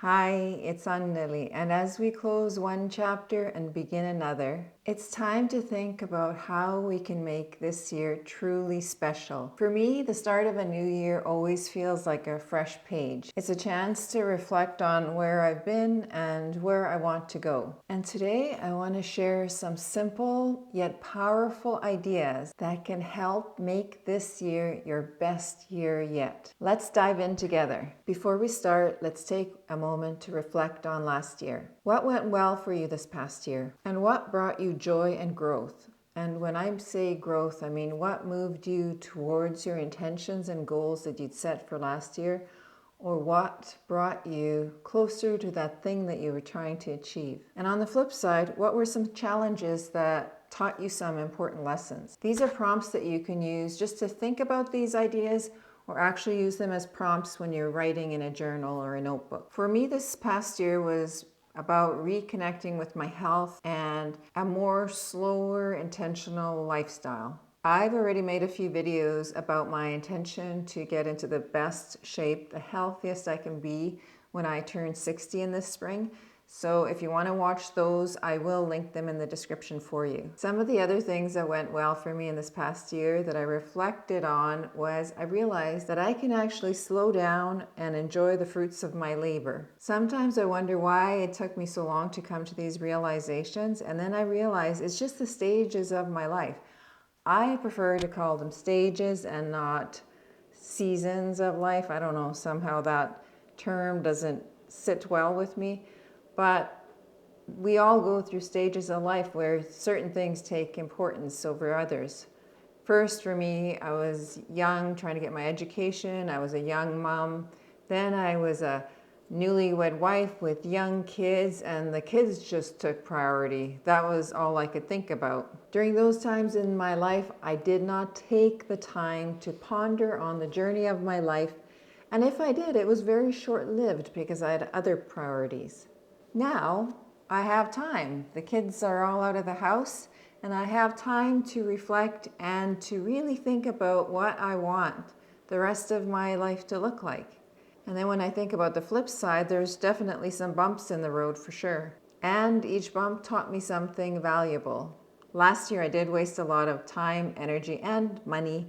Hi, it's Anneli, and as we close one chapter and begin another, it's time to think about how we can make this year truly special. For me, the start of a new year always feels like a fresh page. It's a chance to reflect on where I've been and where I want to go. And today I want to share some simple yet powerful ideas that can help make this year your best year yet. Let's dive in together. Before we start, let's take a moment to reflect on last year. What went well for you this past year? And what brought you joy and growth? And when I say growth, I mean what moved you towards your intentions and goals that you'd set for last year, or what brought you closer to that thing that you were trying to achieve? And on the flip side, what were some challenges that taught you some important lessons? These are prompts that you can use just to think about these ideas, or actually use them as prompts when you're writing in a journal or a notebook. For me, this past year was about reconnecting with my health and a more slower, intentional lifestyle. I've already made a few videos about my intention to get into the best shape, the healthiest I can be when I turn 60 in this spring. So if you want to watch those, I will link them in the description for you. Some of the other things that went well for me in this past year that I reflected on was I realized that I can actually slow down and enjoy the fruits of my labor. Sometimes I wonder why it took me so long to come to these realizations, and then I realized it's just the stages of my life. I prefer to call them stages and not seasons of life. I don't know, somehow that term doesn't sit well with me. But we all go through stages of life where certain things take importance over others. First, for me, I was young, trying to get my education. I was a young mom. Then I was a newlywed wife with young kids, and the kids just took priority. That was all I could think about. During those times in my life, I did not take the time to ponder on the journey of my life. And if I did, it was very short-lived because I had other priorities. Now I have time. The kids are all out of the house, and I have time to reflect and to really think about what I want the rest of my life to look like. And then when I think about the flip side, there's definitely some bumps in the road for sure. And each bump taught me something valuable. Last year I did waste a lot of time, energy, and money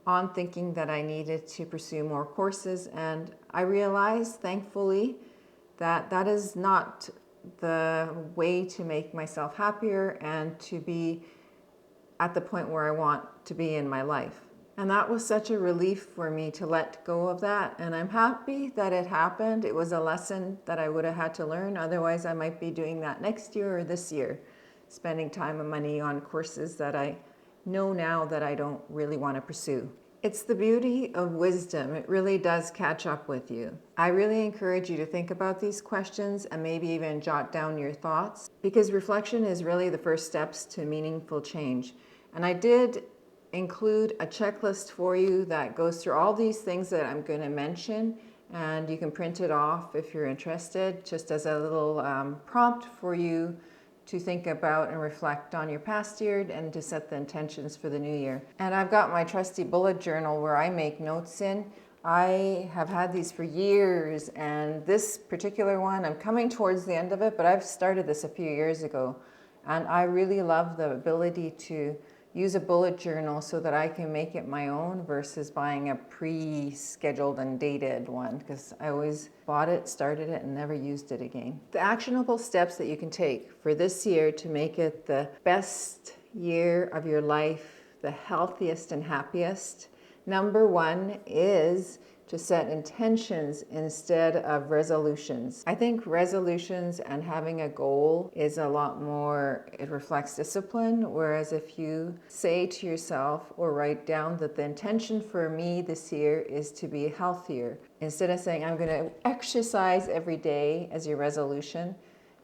on thinking that I needed to pursue more courses, and I realized, thankfully, that is not the way to make myself happier and to be at the point where I want to be in my life. And that was such a relief for me to let go of that. And I'm happy that it happened. It was a lesson that I would have had to learn. Otherwise, I might be doing that next year or this year, spending time and money on courses that I know now that I don't really want to pursue. It's the beauty of wisdom. It really does catch up with you. I really encourage you to think about these questions and maybe even jot down your thoughts, because reflection is really the first steps to meaningful change. And I did include a checklist for you that goes through all these things that I'm going to mention, and you can print it off if you're interested, just as a little prompt for you to think about and reflect on your past year and to set the intentions for the new year. And I've got my trusty bullet journal where I make notes in. I have had these for years, and this particular one, I'm coming towards the end of it, but I've started this a few years ago. And I really love the ability to use a bullet journal so that I can make it my own versus buying a pre-scheduled and dated one, because I always bought it, started it, and never used it again. The actionable steps that you can take for this year to make it the best year of your life, the healthiest and happiest. Number one is to set intentions instead of resolutions. I think resolutions and having a goal is a lot more, it reflects discipline, whereas if you say to yourself or write down that the intention for me this year is to be healthier, instead of saying I'm going to exercise every day as your resolution,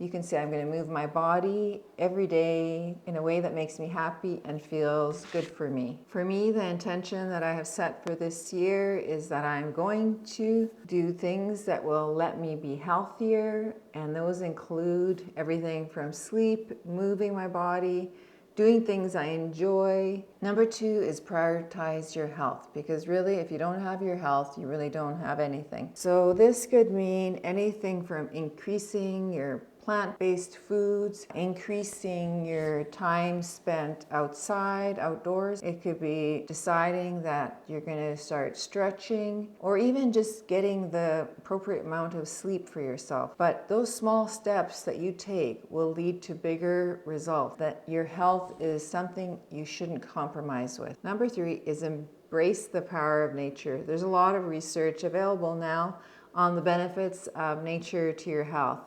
you can say I'm going to move my body every day in a way that makes me happy and feels good for me. For me, the intention that I have set for this year is that I'm going to do things that will let me be healthier, and those include everything from sleep, moving my body, doing things I enjoy. Number 2 is prioritize your health, because really if you don't have your health, you really don't have anything. So this could mean anything from increasing your plant-based foods, increasing your time spent outside, outdoors. It could be deciding that you're going to start stretching, or even just getting the appropriate amount of sleep for yourself. But those small steps that you take will lead to bigger results, that your health is something you shouldn't compromise with. Number 3 is embrace the power of nature. There's a lot of research available now on the benefits of nature to your health.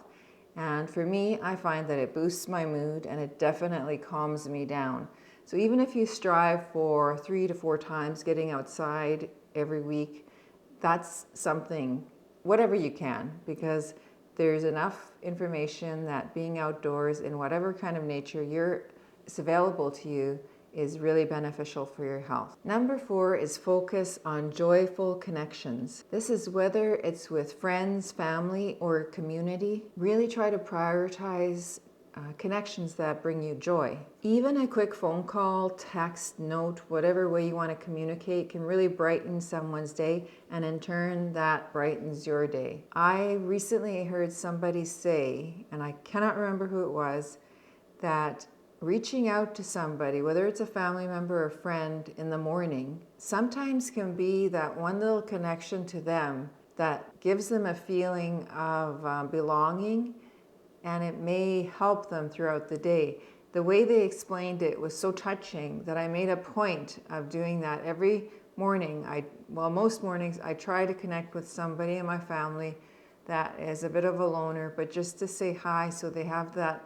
And for me, I find that it boosts my mood and it definitely calms me down. So even if you strive for 3 to 4 times getting outside every week, that's something, whatever you can, because there's enough information that being outdoors in whatever kind of nature is available to you is really beneficial for your health. Number 4 is focus on joyful connections. This is whether it's with friends, family, or community. Really try to prioritize connections that bring you joy. Even a quick phone call, text, note, whatever way you want to communicate can really brighten someone's day, and in turn that brightens your day. I recently heard somebody say, and I cannot remember who it was, that reaching out to somebody, whether it's a family member or friend, in the morning, sometimes can be that one little connection to them that gives them a feeling of belonging, and it may help them throughout the day. The way they explained it was so touching that I made a point of doing that every morning. Most mornings I try to connect with somebody in my family that is a bit of a loner, but just to say hi so they have that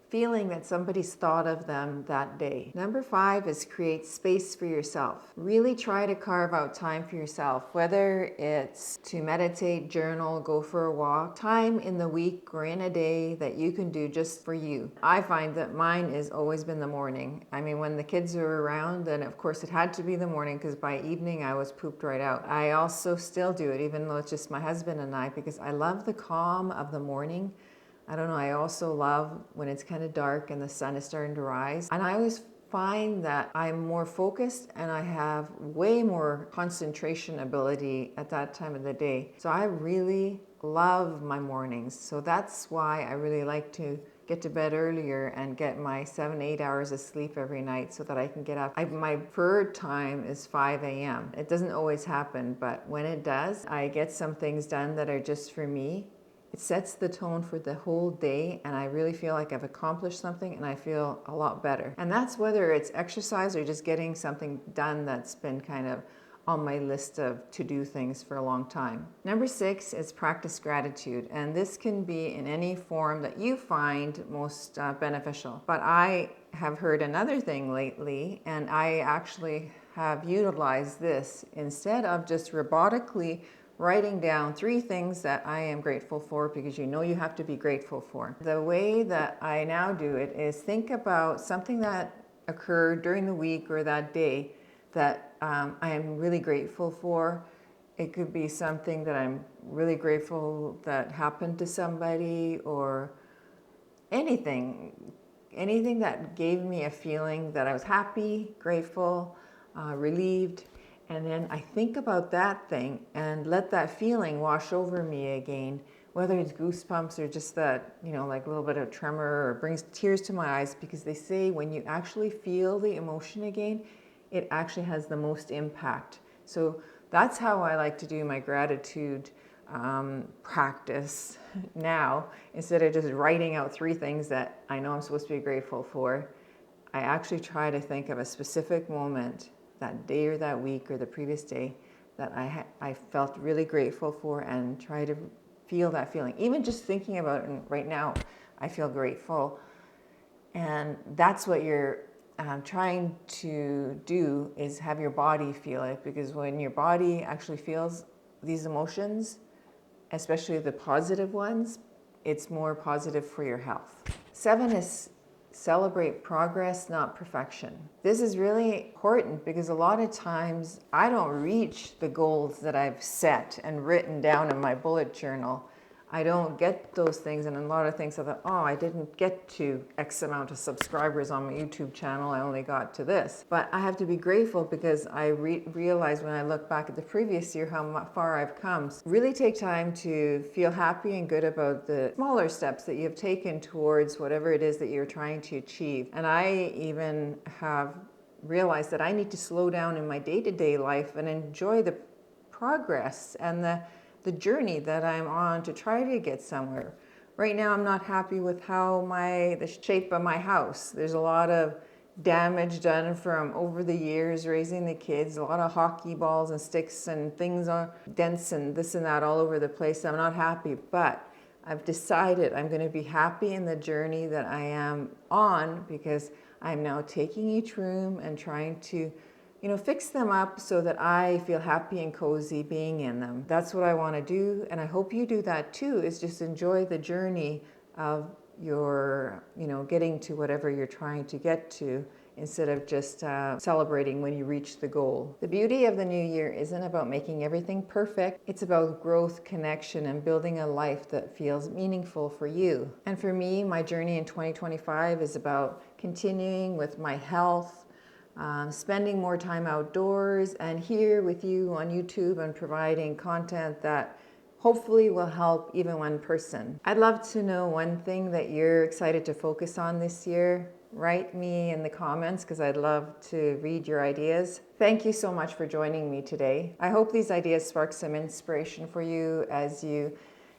feeling that somebody's thought of them that day. Number 5 is create space for yourself. Really try to carve out time for yourself, whether it's to meditate, journal, go for a walk, time in the week or in a day that you can do just for you. I find that mine has always been the morning. I mean, when the kids were around, then of course it had to be the morning, because by evening I was pooped right out. I also still do it, even though it's just my husband and I, because I love the calm of the morning. I don't know, I also love when it's kind of dark and the sun is starting to rise. And I always find that I'm more focused and I have way more concentration ability at that time of the day. So I really love my mornings. So that's why I really like to get to bed earlier and get my 7-8 hours of sleep every night so that I can get up. My preferred time is 5 a.m. It doesn't always happen, but when it does, I get some things done that are just for me. It sets the tone for the whole day, and I really feel like I've accomplished something and I feel a lot better. And that's whether it's exercise or just getting something done that's been kind of on my list of to-do things for a long time. Number 6 is practice gratitude, and this can be in any form that you find most beneficial. But I have heard another thing lately, and I actually have utilized this instead of just robotically writing down 3 things that I am grateful for, because you know you have to be grateful for. The way that I now do it is think about something that occurred during the week or that day that I am really grateful for. It could be something that I'm really grateful that happened to somebody, or anything that gave me a feeling that I was happy, grateful, relieved. And then I think about that thing and let that feeling wash over me again, whether it's goosebumps or just that, like a little bit of tremor, or brings tears to my eyes, because they say when you actually feel the emotion again, it actually has the most impact. So that's how I like to do my gratitude practice now. Instead of just writing out 3 things that I know I'm supposed to be grateful for, I actually try to think of a specific moment that day or that week or the previous day that I felt really grateful for, and try to feel that feeling. Even just thinking about it right now, I feel grateful. And that's what you're trying to do, is have your body feel it, because when your body actually feels these emotions, especially the positive ones, it's more positive for your health. 7 is celebrate progress, not perfection. This is really important, because a lot of times I don't reach the goals that I've set and written down in my bullet journal. I don't get those things, and a lot of things I thought, oh, I didn't get to X amount of subscribers on my YouTube channel, I only got to this. But I have to be grateful because I realized when I look back at the previous year how far I've come. So really take time to feel happy and good about the smaller steps that you've taken towards whatever it is that you're trying to achieve. And I even have realized that I need to slow down in my day-to-day life and enjoy the progress and the journey that I'm on to try to get somewhere. Right now I'm not happy with how the shape of my house. There's a lot of damage done from over the years raising the kids, a lot of hockey balls and sticks and things on dents and this and that all over the place. I'm not happy, but I've decided I'm going to be happy in the journey that I am on because I'm now taking each room and trying to fix them up so that I feel happy and cozy being in them. That's what I want to do, and I hope you do that too, is just enjoy the journey of your, getting to whatever you're trying to get to instead of just celebrating when you reach the goal. The beauty of the new year isn't about making everything perfect. It's about growth, connection, and building a life that feels meaningful for you. And for me, my journey in 2025 is about continuing with my health, spending more time outdoors and here with you on YouTube and providing content that hopefully will help even one person. I'd love to know one thing that you're excited to focus on this year. Write me in the comments because I'd love to read your ideas. Thank you so much for joining me today. I hope these ideas spark some inspiration for you as you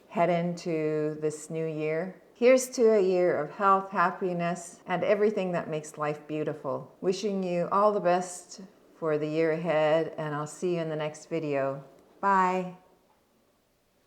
head into this new year. Here's to a year of health, happiness, and everything that makes life beautiful. Wishing you all the best for the year ahead, and I'll see you in the next video. Bye.